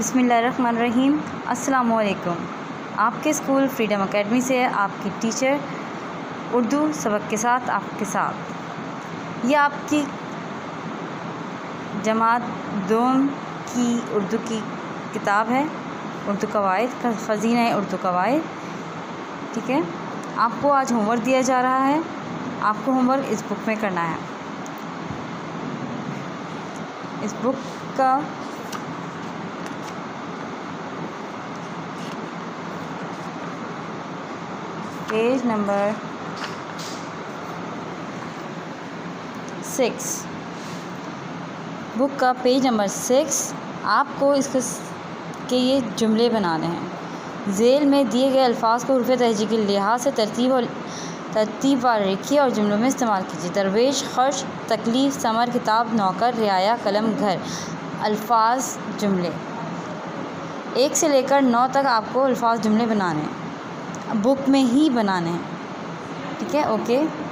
बिस्मिल्लाहिर्रहमानिर्रहीम। अस्सलामु अलैकुम। आपके स्कूल फ्रीडम एकेडमी से आपकी टीचर उर्दू सबक के साथ आपके साथ। ये आपकी जमात दोम की उर्दू की किताब है, उर्दू कवायद का ख़ज़ीना है, उर्दू कवायद। ठीक है, आपको आज होमवर्क दिया जा रहा है। आपको होमवर्क इस बुक में करना है। इस बुक का पेज नंबर 6, बुक का पेज नंबर 6। आपको इसके ये जुमले बनाने हैं। ज़ेल में दिए गए अल्फाज को हुर्फ़ तहजी के लिहाज से तरतीब वार लिखिए और जुमलों में इस्तेमाल कीजिए। दरवेश, खर्च, तकलीफ़, समर, किताब, नौकर, रियाया, कलम, घर। अल्फाज जुमले 1 से लेकर 9 तक आपको अल्फाज जुमले बनाने हैं, बुक में ही बनाने हैं। ठीक है, ओके।